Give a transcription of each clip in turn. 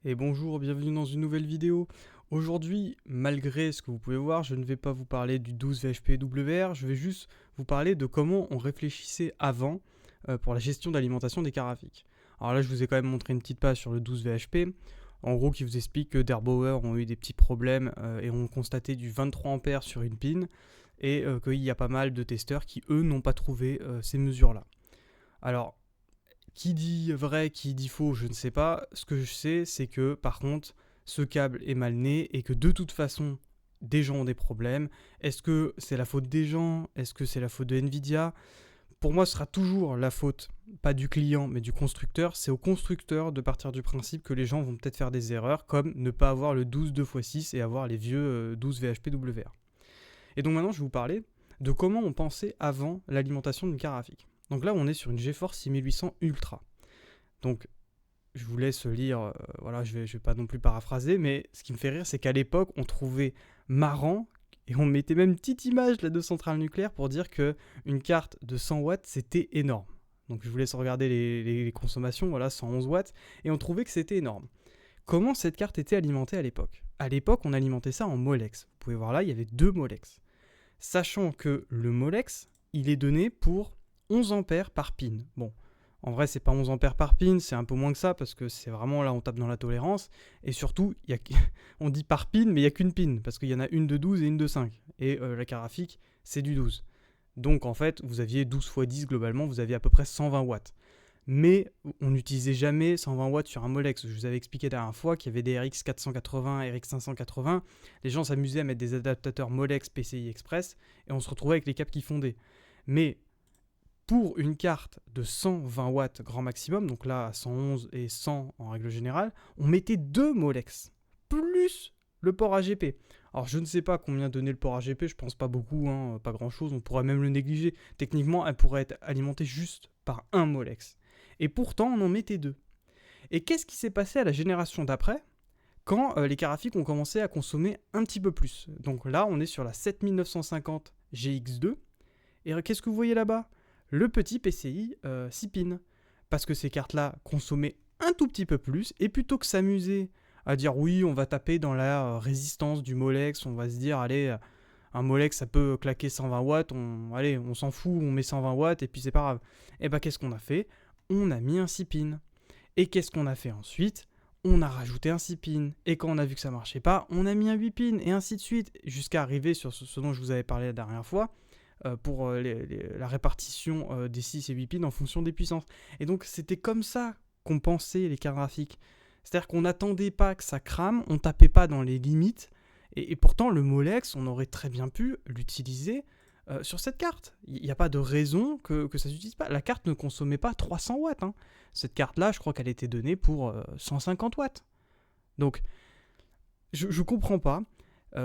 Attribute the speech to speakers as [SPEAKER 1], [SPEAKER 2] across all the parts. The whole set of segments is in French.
[SPEAKER 1] Et bonjour, bienvenue dans une nouvelle vidéo. Aujourd'hui, malgré ce que vous pouvez voir, je ne vais pas vous parler du 12 VHP-WR, je vais juste vous parler de comment on réfléchissait avant pour la gestion d'alimentation des carafiques. Alors là, je vous ai quand même montré une petite page sur le 12 VHP, en gros qui vous explique que Derbauer ont eu des petits problèmes et ont constaté du 23 ampères sur une pin, et qu'il y a pas mal de testeurs qui, eux, n'ont pas trouvé ces mesures-là. Alors, qui dit vrai, qui dit faux, je ne sais pas. Ce que je sais, c'est que par contre, ce câble est mal né et que de toute façon, des gens ont des problèmes. Est-ce que c'est la faute des gens? Est-ce que c'est la faute de Nvidia? Pour moi, ce sera toujours la faute, pas du client, mais du constructeur. C'est au constructeur de partir du principe que les gens vont peut-être faire des erreurs, comme ne pas avoir le 12 2x6 et avoir les vieux 12 VHP-WR. Et donc maintenant, je vais vous parler de comment on pensait avant l'alimentation d'une carte graphique. Donc là, on est sur une GeForce 6800 Ultra. Donc, je vous laisse lire, voilà, je vais pas non plus paraphraser, mais ce qui me fait rire, c'est qu'à l'époque, on trouvait marrant, et on mettait même une petite image là, de centrale nucléaire pour dire qu'une carte de 100 watts, c'était énorme. Donc je vous laisse regarder les consommations, voilà, 111 watts, et on trouvait que c'était énorme. Comment cette carte était alimentée à l'époque? À l'époque, on alimentait ça en Molex. Vous pouvez voir là, il y avait deux Molex. Sachant que le Molex, il est donné pour 11 ampères par pin. Bon, en vrai, c'est pas 11 ampères par pin, c'est un peu moins que ça, parce que c'est vraiment là, on tape dans la tolérance. Et surtout, on dit par pin, mais il n'y a qu'une pin, parce qu'il y en a une de 12 et une de 5. Et la carafique, c'est du 12. Donc en fait, vous aviez 12 x 10 globalement, vous aviez à peu près 120 watts. Mais on n'utilisait jamais 120 watts sur un Molex. Je vous avais expliqué la dernière fois qu'il y avait des RX 480, RX 580. Les gens s'amusaient à mettre des adaptateurs Molex PCI Express et on se retrouvait avec les câbles qui fondaient. Mais pour une carte de 120 watts grand maximum, donc là à 111 et 100 en règle générale, on mettait deux Molex, plus le port AGP. Alors je ne sais pas combien donnait le port AGP, je pense pas beaucoup, hein, pas grand chose, on pourrait même le négliger. Techniquement, elle pourrait être alimentée juste par un Molex. Et pourtant, on en mettait deux. Et qu'est-ce qui s'est passé à la génération d'après quand les carafiques ont commencé à consommer un petit peu plus? Donc là, on est sur la 7950 GX2. Et qu'est-ce que vous voyez là-bas? Le petit PCI 6 pins. Parce que ces cartes-là consommaient un tout petit peu plus. Et plutôt que s'amuser à dire oui, on va taper dans la résistance du Molex, on va se dire, allez, un Molex, ça peut claquer 120 watts, allez, on s'en fout, on met 120 watts et puis c'est pas grave. Et bah qu'est-ce qu'on a fait? On a mis un 6 pins. Et qu'est-ce qu'on a fait ensuite? On a rajouté un 6 pins. Et quand on a vu que ça marchait pas, on a mis un 8 pins et ainsi de suite. Jusqu'à arriver sur ce dont je vous avais parlé la dernière fois, pour la répartition des 6 et 8 pins en fonction des puissances. Et donc c'était comme ça qu'on pensait les cartes graphiques. C'est-à-dire qu'on n'attendait pas que ça crame, on tapait pas dans les limites, et pourtant le Molex, on aurait très bien pu l'utiliser sur cette carte. Il n'y a pas de raison que ça ne s'utilise pas. La carte ne consommait pas 300 watts. Hein. Cette carte-là, je crois qu'elle était donnée pour 150 watts. Donc, je ne comprends pas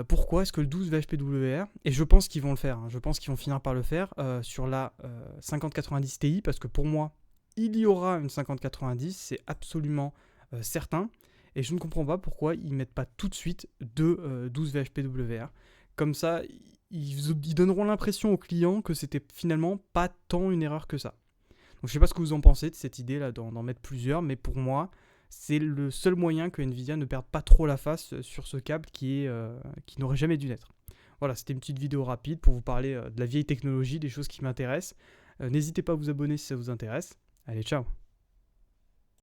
[SPEAKER 1] pourquoi est-ce que le 12 VHP-WR, et je pense qu'ils vont le faire, hein, je pense qu'ils vont finir par le faire sur la 5090 Ti, parce que pour moi, il y aura une 5090, c'est absolument certain, et je ne comprends pas pourquoi ils ne mettent pas tout de suite de 12 VHP-WR. Comme ça, ils donneront l'impression aux clients que c'était finalement pas tant une erreur que ça. Donc je sais pas ce que vous en pensez de cette idée là d'en mettre plusieurs, mais pour moi, c'est le seul moyen que Nvidia ne perde pas trop la face sur ce câble qui n'aurait jamais dû naître. Voilà, c'était une petite vidéo rapide pour vous parler de la vieille technologie, des choses qui m'intéressent. N'hésitez pas à vous abonner si ça vous intéresse. Allez, ciao!